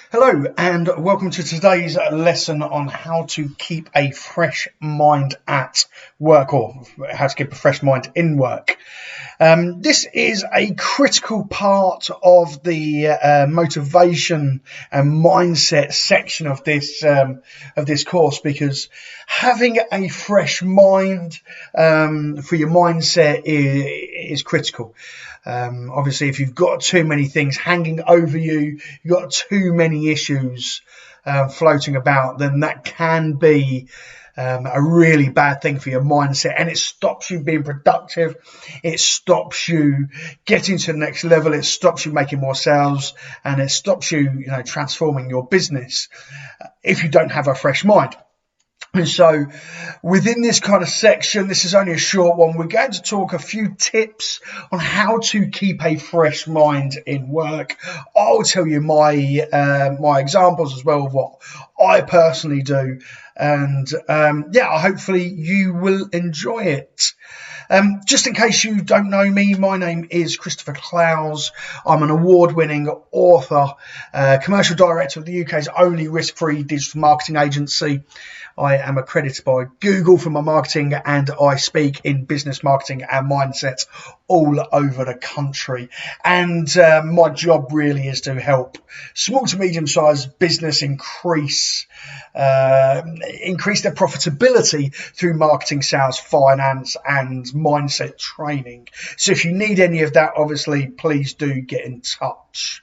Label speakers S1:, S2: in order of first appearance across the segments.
S1: Hello and welcome to today's lesson on how to keep a fresh mind at work, or how to keep a fresh mind in work. This is a critical part of the motivation and mindset section of this course, because having a fresh mind for your mindset is critical. Obviously, if you've got too many things hanging over you, you've got too many issues floating about, then that can be a really bad thing for your mindset, and it stops you being productive. It stops you getting to the next level. It stops you making more sales, and it stops you, transforming your business if you don't have a fresh mind. And so within this kind of section, this is only a short one, we're going to talk a few tips on how to keep a fresh mind in work. I'll tell you my examples as well of what I personally do. And hopefully you will enjoy it. Just in case you don't know me, my name is Christopher Clowes. I'm an award-winning author, commercial director of the UK's only risk-free digital marketing agency. I am accredited by Google for my marketing, and I speak in business marketing and mindset all over the country. And my job really is to help small to medium-sized business increase their profitability through marketing, sales, finance, and mindset training. So if you need any of that, obviously, please do get in touch.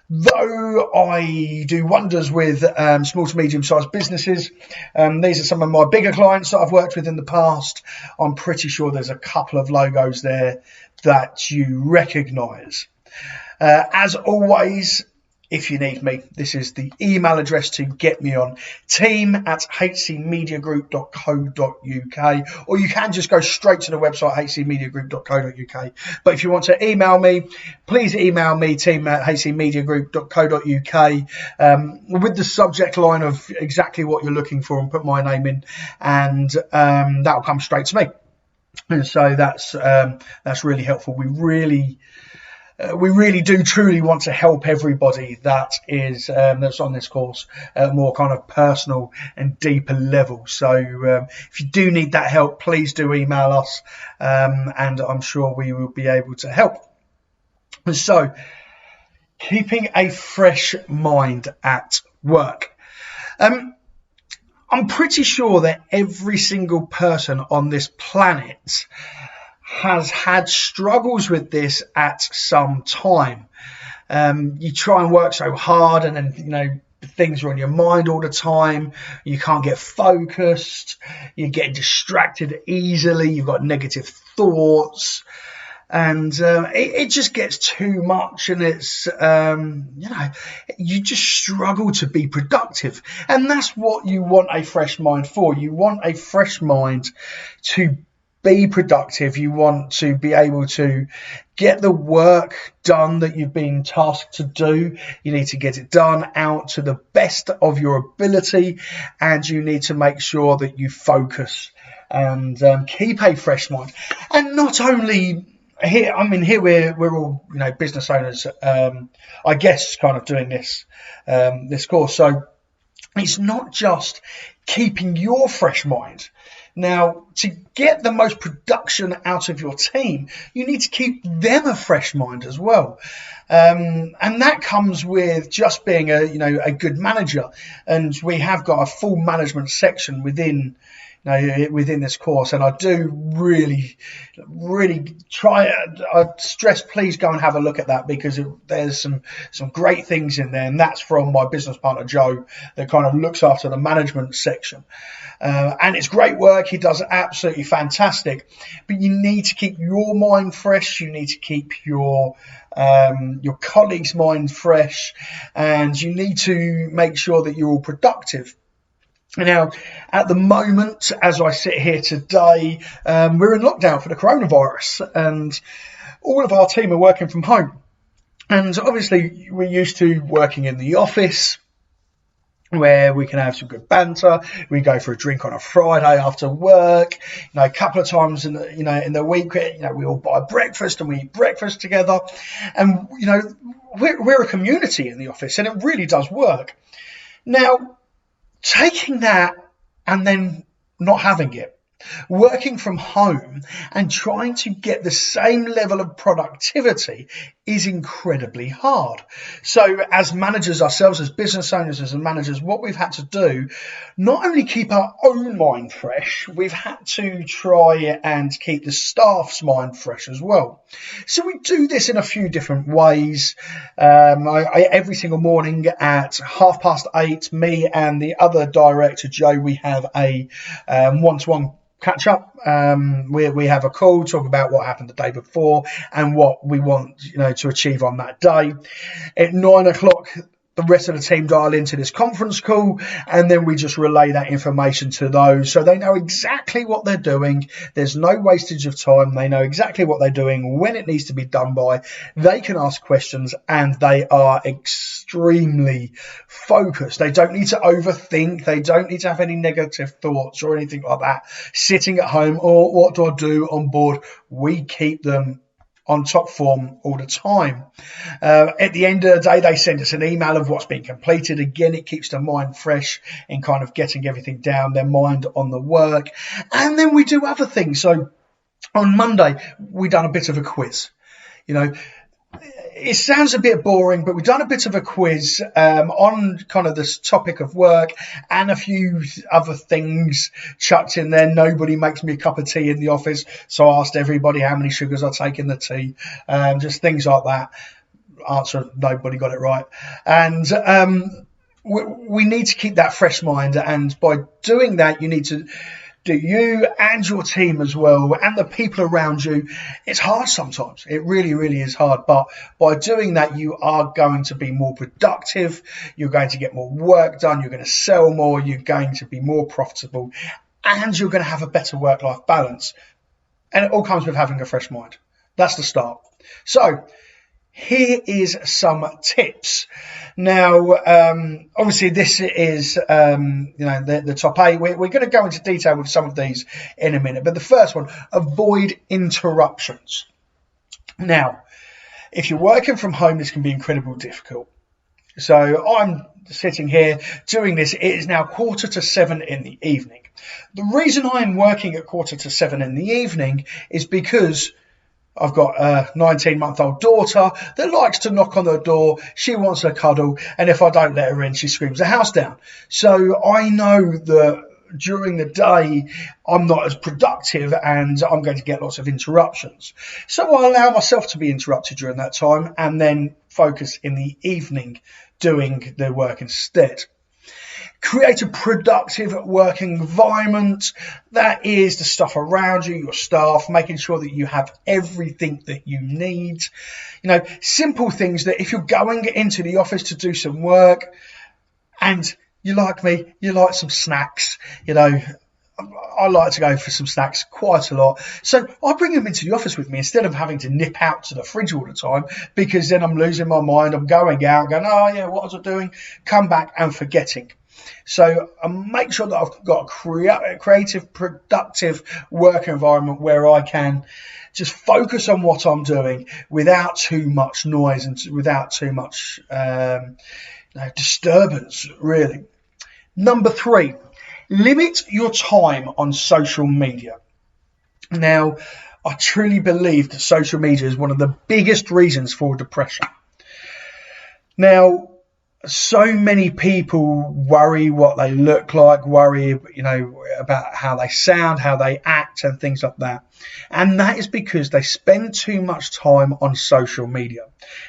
S1: Though I do wonders with small to medium-sized businesses, these are some of my bigger clients that I've worked with in the past. I'm pretty sure there's a couple of logos there that you recognise. As always, if you need me, this is the email address to get me on, team@hcmediagroup.co.uk, or you can just go straight to the website, hcmediagroup.co.uk. But if you want to email me, please email me, team@hcmediagroup.co.uk, with the subject line of exactly what you're looking for, and put my name in, and that'll come straight to me. And so that's really helpful. We really do truly want to help everybody that's on this course at a more kind of personal and deeper level. So if you do need that help, please do email us, and I'm sure we will be able to help. So, keeping a fresh mind at work. I'm pretty sure that every single person on this planet has had struggles with this at some time. You try and work so hard, and then things are on your mind all the time. You can't get focused. You get distracted easily. You've got negative thoughts, and it just gets too much, and it's you just struggle to be productive. And that's what you want a fresh mind for. You want a fresh mind to be productive. You want to be able to get the work done that you've been tasked to do. You need to get it done out to the best of your ability, and you need to make sure that you focus and keep a fresh mind. And not only here, here we're all business owners, I guess, kind of doing this course. So it's not just keeping your fresh mind. Now, to get the most production out of your team, you need to keep them a fresh mind as well. And that comes with just being a good manager. And we have got a full management section within this course, and I do really try. I stress, please go and have a look at that, because there's some great things in there, and that's from my business partner Joe, that kind of looks after the management section. And it's great work. He does absolutely fantastic. But you need to keep your mind fresh. You need to keep your colleagues' mind fresh, and you need to make sure that you're all productive. Now, at the moment, as I sit here today, we're in lockdown for the coronavirus, and all of our team are working from home. And obviously, we're used to working in the office. where we can have some good banter. We go for a drink on a Friday after work, a couple of times in the week, we all buy breakfast and we eat breakfast together. And, we're a community in the office, and it really does work. Now, taking that and then not having it, working from home and trying to get the same level of productivity is incredibly hard. So as managers ourselves, as business owners, as managers, what we've had to do, not only keep our own mind fresh, we've had to try and keep the staff's mind fresh as well. So we do this in a few different ways. Every single morning at 8:30, me and the other director, Joe, we have a one-to-one catch up. We have a call, talk about what happened the day before and what we want to achieve on that day. At 9 o'clock, the rest of the team dial into this conference call, and then we just relay that information to those so they know exactly what they're doing. There's no wastage of time. They know exactly what they're doing, when it needs to be done by. They can ask questions, and they are extremely focused. They don't need to overthink. They don't need to have any negative thoughts or anything like that. Sitting at home, or what do I do on board? We keep them on top form all the time. At the end of the day, they send us an email of what's been completed. Again, it keeps their mind fresh in kind of getting everything down, their mind on the work. And then we do other things. So on Monday, we done a bit of a quiz. It sounds a bit boring, but we've done a bit of a quiz on kind of this topic of work and a few other things chucked in there. Nobody makes me a cup of tea in the office, so I asked everybody how many sugars I take in the tea, just things like that. Answer, nobody got it right. And we need to keep that fresh mind, and by doing that, you need to do you and your team as well, and the people around you. It's hard sometimes. It really, really is hard. But by doing that, you are going to be more productive. You're going to get more work done. You're going to sell more. You're going to be more profitable, and you're going to have a better work-life balance. And it all comes with having a fresh mind. That's the start. So here is some tips. Now, obviously, this is the top 8. We're going to go into detail with some of these in a minute. But the first one, avoid interruptions. Now, if you're working from home, this can be incredibly difficult. So I'm sitting here doing this. It is now 6:45 in the evening. The reason I'm working at 6:45 in the evening is because I've got a 19-month-old daughter that likes to knock on the door. She wants a cuddle, and if I don't let her in, she screams the house down. So I know that during the day, I'm not as productive, and I'm going to get lots of interruptions. So I allow myself to be interrupted during that time, and then focus in the evening doing the work instead. Create a productive working environment. That is the stuff around you, your staff, making sure that you have everything that you need. Simple things that if you're going into the office to do some work and you like me, you like some snacks, I like to go for some snacks quite a lot. So I bring them into the office with me instead of having to nip out to the fridge all the time, because then I'm losing my mind. I'm going out, going, oh yeah, what was I doing? Come back and forgetting. So I make sure that I've got a creative, productive work environment where I can just focus on what I'm doing without too much noise and without too much disturbance, really. Number 3, limit your time on social media. Now, I truly believe that social media is one of the biggest reasons for depression. Now, so many people worry what they look like, worry, about how they sound, how they act and things like that. And that is because they spend too much time on social media.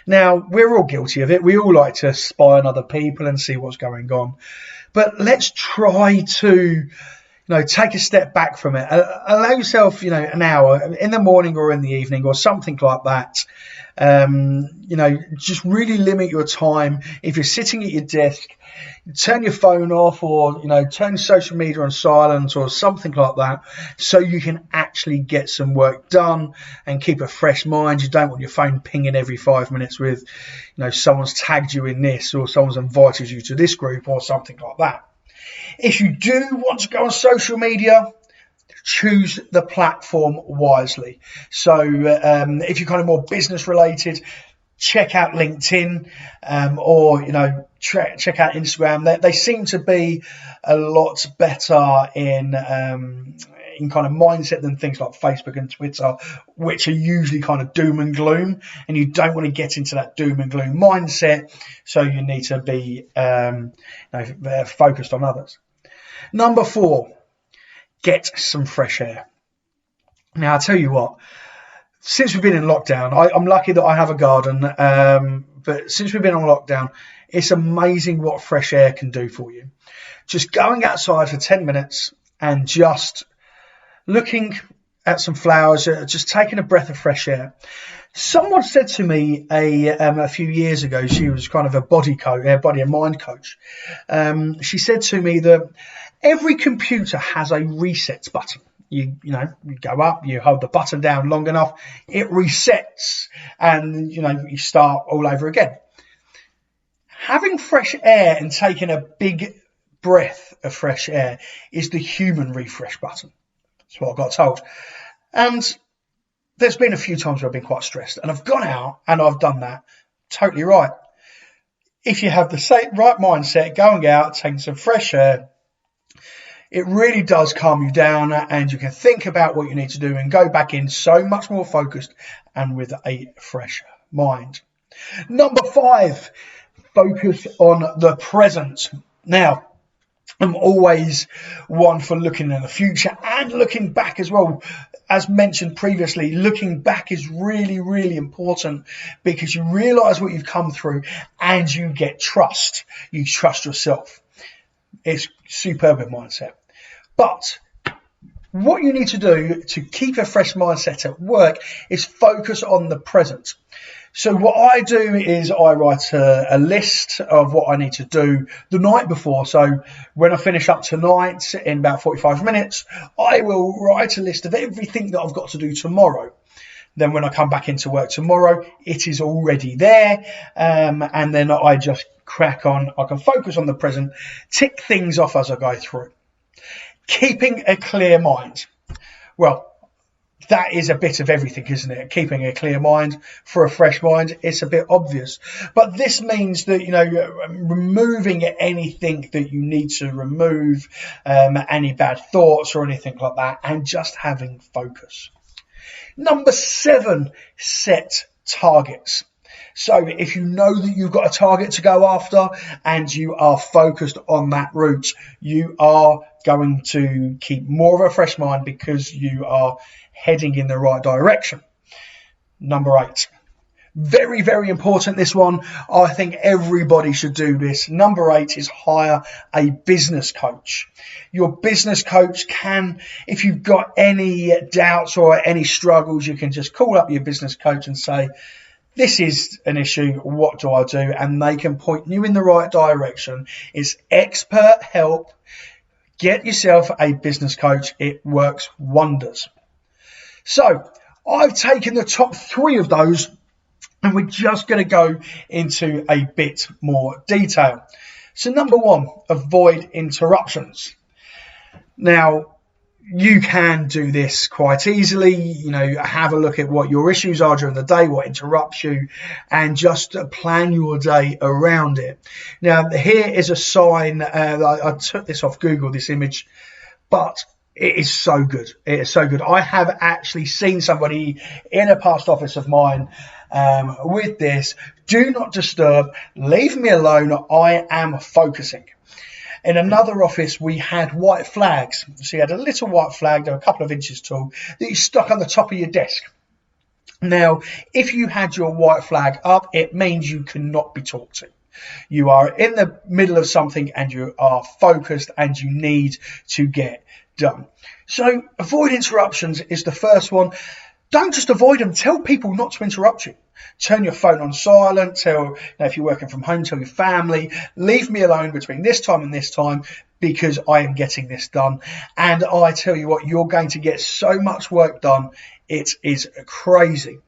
S1: Now, we're all guilty of it. We all like to spy on other people and see what's going on. But let's try to take a step back from it. Allow yourself, an hour in the morning or in the evening or something like that. Just really limit your time. If you're sitting at your desk, turn your phone off, or turn social media on silent or something like that, so you can actually get some work done and keep a fresh mind. You don't want your phone pinging every 5 minutes with someone's tagged you in this, or someone's invited you to this group or something like that. If you do want to go on social media, choose the platform wisely. So if you're kind of more business related, check out LinkedIn, or check out Instagram. They seem to be a lot better in kind of mindset than things like Facebook and Twitter, which are usually kind of doom and gloom, and you don't want to get into that doom and gloom mindset. So you need to be focused on others. Number 4, get some fresh air. Now, I'll tell you what, since we've been in lockdown, I'm lucky that I have a garden, but since we've been on lockdown, it's amazing what fresh air can do for you. Just going outside for 10 minutes and just looking at some flowers, just taking a breath of fresh air. Someone said to me a few years ago, she was kind of a body and mind coach. She said to me that every computer has a reset button. You go up, you hold the button down long enough, it resets, and you start all over again. Having fresh air and taking a big breath of fresh air is the human refresh button. That's what I got told. And there's been a few times where I've been quite stressed, and I've gone out and I've done that. Totally right. If you have the right mindset, going out, taking some fresh air, it really does calm you down, and you can think about what you need to do and go back in so much more focused and with a fresh mind. Number 5, focus on the present. Now, I'm always one for looking in the future and looking back as well. As mentioned previously, looking back is really, really important, because you realize what you've come through and you get trust. You trust yourself. It's superb mindset. But what you need to do to keep a fresh mindset at work is focus on the present. So what I do is I write a list of what I need to do the night before. So when I finish up tonight in about 45 minutes, I will write a list of everything that I've got to do tomorrow. Then when I come back into work tomorrow, it is already there. And then I just crack on. I can focus on the present, tick things off as I go through. Keeping a clear mind. Well, that is a bit of everything, isn't it? Keeping a clear mind for a fresh mind, it's a bit obvious. But this means that, removing anything that you need to remove, any bad thoughts or anything like that, and just having focus. Number 7, set targets. So if you know that you've got a target to go after and you are focused on that route, you are going to keep more of a fresh mind because you are heading in the right direction. Number 8. Very, very important, this one. I think everybody should do this. Number 8 is hire a business coach. Your business coach can, if you've got any doubts or any struggles, you can just call up your business coach and say, this is an issue, what do I do? And they can point you in the right direction. It's expert help. Get yourself a business coach. It works wonders. So I've taken the top 3 of those, and we're just going to go into a bit more detail. So number 1, avoid interruptions. Now, you can do this quite easily, have a look at what your issues are during the day, what interrupts you, and just plan your day around it. Now, here is a sign. I took this off Google, this image, but it is so good. It is so good. I have actually seen somebody in a past office of mine with this. Do not disturb. Leave me alone. I am focusing. In another office, we had white flags. So you had a little white flag, they were a couple of inches tall, that you stuck on the top of your desk. Now, if you had your white flag up, it means you cannot be talked to. You are in the middle of something and you are focused and you need to get done. So avoid interruptions is the first one. Don't just avoid them. Tell people not to interrupt you. Turn your phone on silent. Tell, if you're working from home, tell your family, leave me alone between this time and this time because I am getting this done. And I tell you what, you're going to get so much work done. It is crazy.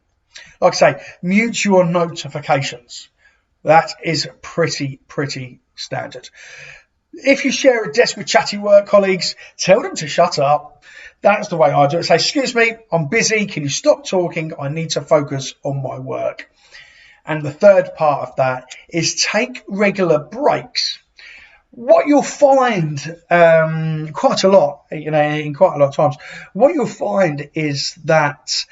S1: Like I say, mute your notifications. That is pretty standard. If you share a desk with chatty work colleagues, tell them to shut up. That's the way I do it. Say, excuse me, I'm busy. Can you stop talking? I need to focus on my work. And the third part of that is take regular breaks. What you'll find quite a lot, in quite a lot of times, what you'll find is that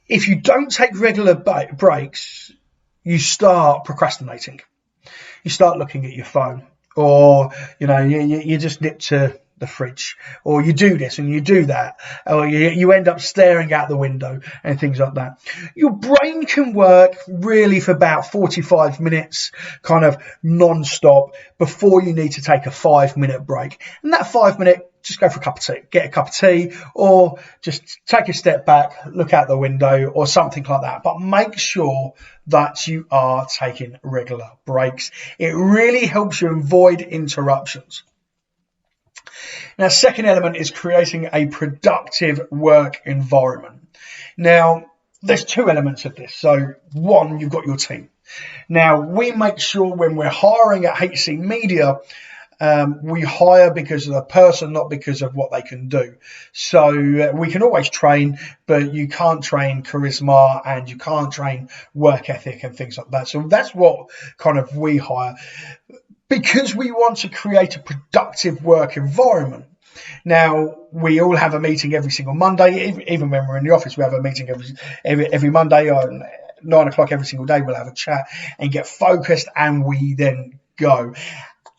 S1: if you don't take regular breaks, you start procrastinating. You start looking at your phone, or you just nip to the fridge, or you do this and you do that, or you end up staring out the window and things like that. Your brain can work really for about 45 minutes, kind of non-stop, before you need to take a 5-minute break. And that 5 minute, just go for a cup of tea, get a cup of tea, or just take a step back, look out the window, or something like that. But make sure that you are taking regular breaks. It really helps you avoid interruptions. Now, second element is creating a productive work environment. Now, there's two elements of this. So one, you've got your team. Now, we make sure when we're hiring at HC Media, we hire because of the person, not because of what they can do. So we can always train, but you can't train charisma and you can't train work ethic and things like that. So that's what kind of we hire, because we want to create a productive work environment. Now, we all have a meeting every single Monday. Even when we're in the office, we have a meeting every Monday on 9 o'clock every single day. We'll have a chat and get focused, and we then go.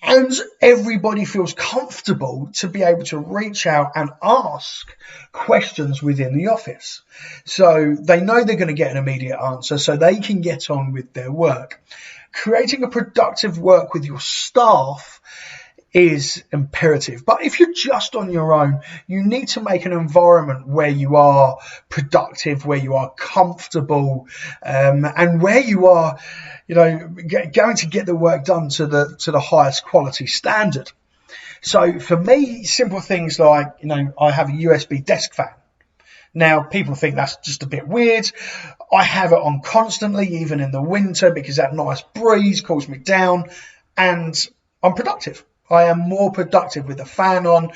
S1: And everybody feels comfortable to be able to reach out and ask questions within the office. So they know they're going to get an immediate answer, so they can get on with their work. Creating a productive work with your staff is imperative. But if you're just on your own, you need to make an environment where you are productive, where you are comfortable, and where you are, going to get the work done to the highest quality standard. So for me, simple things like, I have a USB desk fan. Now, people think that's just a bit weird. I have it on constantly, even in the winter, because that nice breeze cools me down, and I'm productive. I am more productive with the fan on,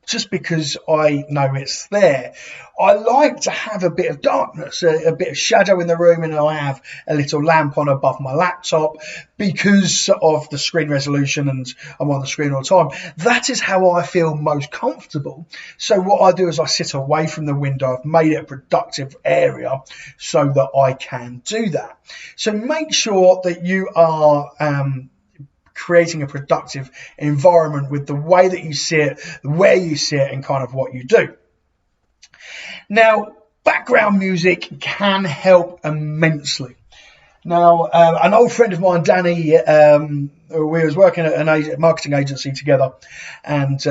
S1: just because I know it's there. I like to have a bit of darkness, a bit of shadow in the room, and I have a little lamp on above my laptop because of the screen resolution, and I'm on the screen all the time. That is how I feel most comfortable. So what I do is I sit away from the window. I've made it a productive area so that I can do that. So make sure that you are creating a productive environment with the way that you sit, where you sit, and kind of what you do. Now, background music can help immensely. Now, an old friend of mine, Danny, we was working at a marketing agency together, and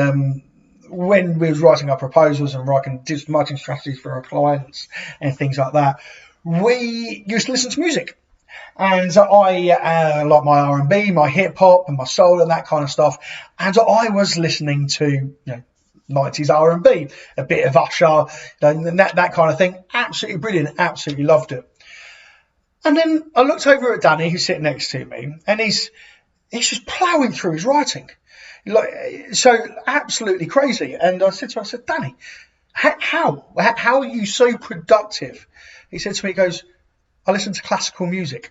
S1: when we was writing our proposals and writing marketing strategies for our clients and things like that, we used to listen to music. And I like my R&B, my hip hop, and my soul and that kind of stuff. And I was listening to 90s R&B, a bit of Usher, that kind of thing. Absolutely brilliant. Absolutely loved it. And then I looked over at Danny, who's sitting next to me, and he's just ploughing through his writing, so absolutely crazy. And I said to him, Danny, how are you so productive? He said to me, he goes, I listen to classical music.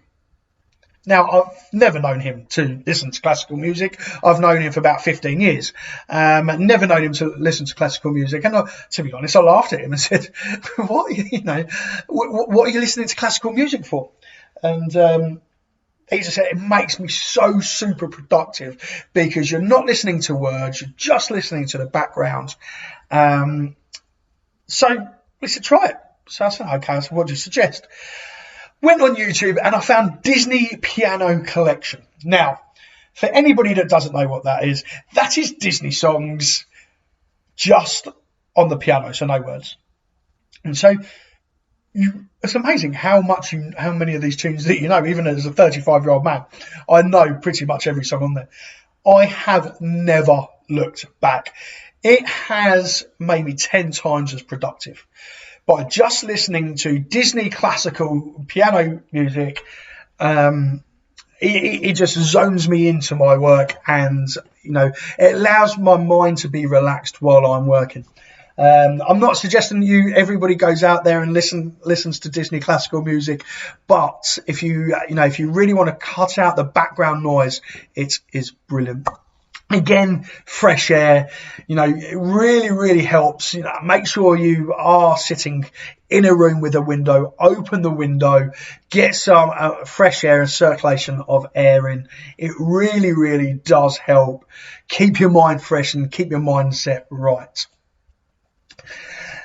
S1: Now, I've never known him to listen to classical music. I've known him for about 15 years. Never known him to listen to classical music. And to be honest, I laughed at him and said, what are you listening to classical music for? And he just said, it makes me so super productive because you're not listening to words, you're just listening to the background. So we said, try it. So I said, okay, so what do you suggest? Went on YouTube and I found Disney Piano Collection. Now, for anybody that doesn't know what that is Disney songs just on the piano, so no words. And so it's amazing how many of these tunes that you know. Even as a 35-year-old man, I know pretty much every song on there. I have never looked back. It has made me 10 times as productive by just listening to Disney classical piano music. It just zones me into my work, and it allows my mind to be relaxed while I'm working. I'm not suggesting everybody goes out there and listens to Disney classical music, but if you really want to cut out the background noise, it is brilliant. Again, fresh air, it really, really helps. Make sure you are sitting in a room with a window. Open the window, get some fresh air and circulation of air in. It really, really does help keep your mind fresh and keep your mindset right.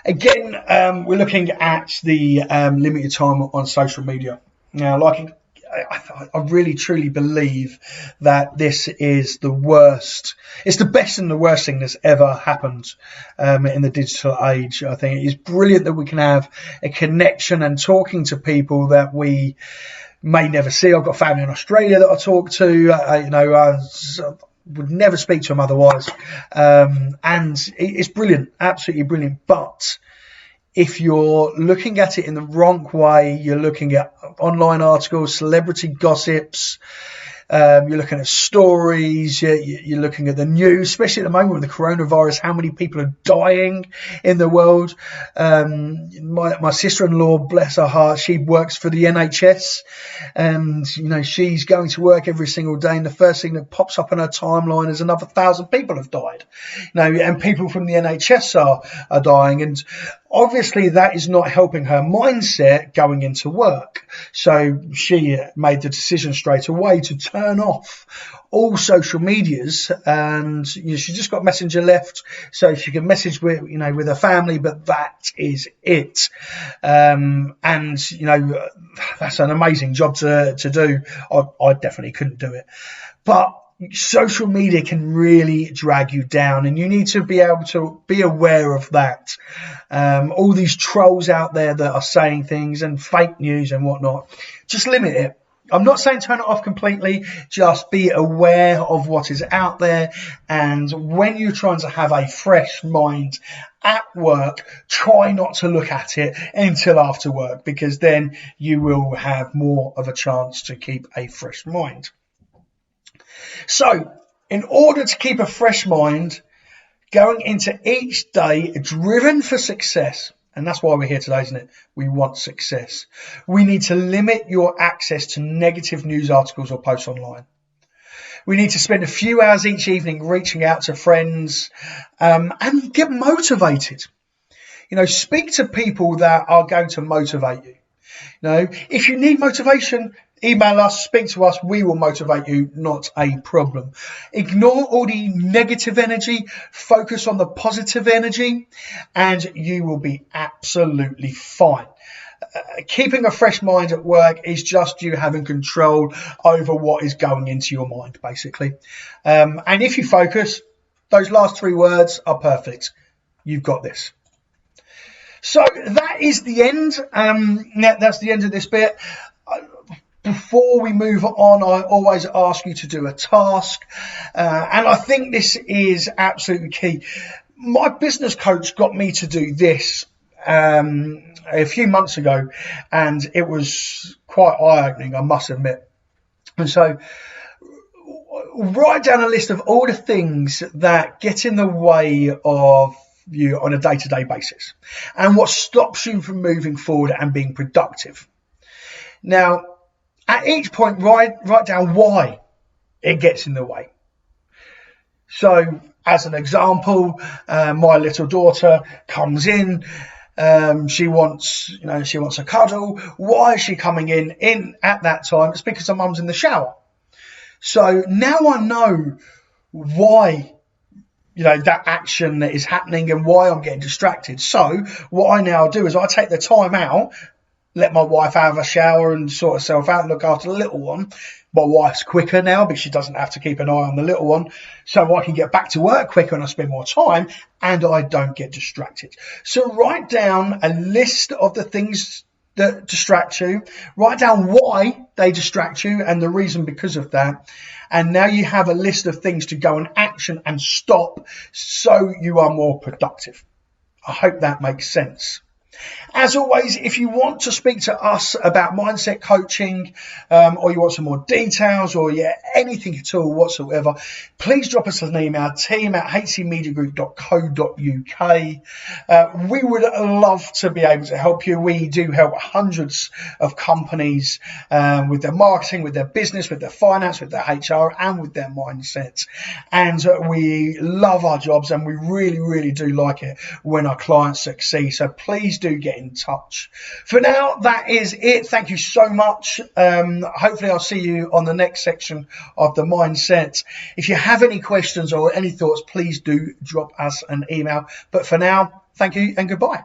S1: Again, we're looking at the limited time on social media. Now, I really truly believe that this is the worst. It's the best and the worst thing that's ever happened in the digital age. I think it is brilliant that we can have a connection and talking to people that we may never see. I've got family in Australia that I talk to. I would never speak to them otherwise. And it's brilliant, absolutely brilliant. But if you're looking at it in the wrong way, you're looking at online articles, celebrity gossips, you're looking at stories, you're looking at the news, especially at the moment with the coronavirus, how many people are dying in the world. My sister-in-law, bless her heart, she works for the NHS, and she's going to work every single day, and the first thing that pops up on her timeline is another 1,000 people have died. And people from the NHS are dying, and obviously that is not helping her mindset going into work. So she made the decision straight away to turn off all social medias, and she just got Messenger left so she can message with her family, but that is it. And that's an amazing job to do. I definitely couldn't do it, but social media can really drag you down, and you need to be able to be aware of that. All these trolls out there that are saying things and fake news and whatnot, just limit it. I'm not saying turn it off completely, just be aware of what is out there. And when you're trying to have a fresh mind at work, try not to look at it until after work, because then you will have more of a chance to keep a fresh mind. So, in order to keep a fresh mind, going into each day driven for success, and that's why we're here today, isn't it? We want success. We need to limit your access to negative news articles or posts online. We need to spend a few hours each evening reaching out to friends and get motivated. Speak to people that are going to motivate you. If you need motivation, email us, speak to us, we will motivate you, not a problem. Ignore all the negative energy, focus on the positive energy, and you will be absolutely fine. Keeping a fresh mind at work is just you having control over what is going into your mind, basically. And if you focus, those last 3 words are perfect. You've got this. So that is the end. That's the end of this bit. Before we move on, I always ask you to do a task. And I think this is absolutely key. My business coach got me to do this a few months ago, and it was quite eye-opening, I must admit. And so write down a list of all the things that get in the way of you on a day-to-day basis and what stops you from moving forward and being productive. Now, at each point, write down why it gets in the way. So, as an example, my little daughter comes in. She wants a cuddle. Why is she coming in at that time? It's because her mum's in the shower. So now I know why that action that is happening and why I'm getting distracted. So what I now do is I take the time out, let my wife have a shower and sort herself out and look after the little one. My wife's quicker now because she doesn't have to keep an eye on the little one. So I can get back to work quicker and I spend more time and I don't get distracted. So write down a list of the things that distract you. Write down why they distract you and the reason because of that. And now you have a list of things to go and action and stop so you are more productive. I hope that makes sense. As always, if you want to speak to us about mindset coaching or you want some more details or anything at all whatsoever, please drop us an email, team@hcmediagroup.co.uk. We would love to be able to help you. We do help hundreds of companies with their marketing, with their business, with their finance, with their HR and with their mindsets. And we love our jobs and we really, really do like it when our clients succeed. So please do get in touch. For now, that is it. Thank you so much. Hopefully I'll see you on the next section of the mindset. If you have any questions or any thoughts, please do drop us an email. But for now, thank you and goodbye.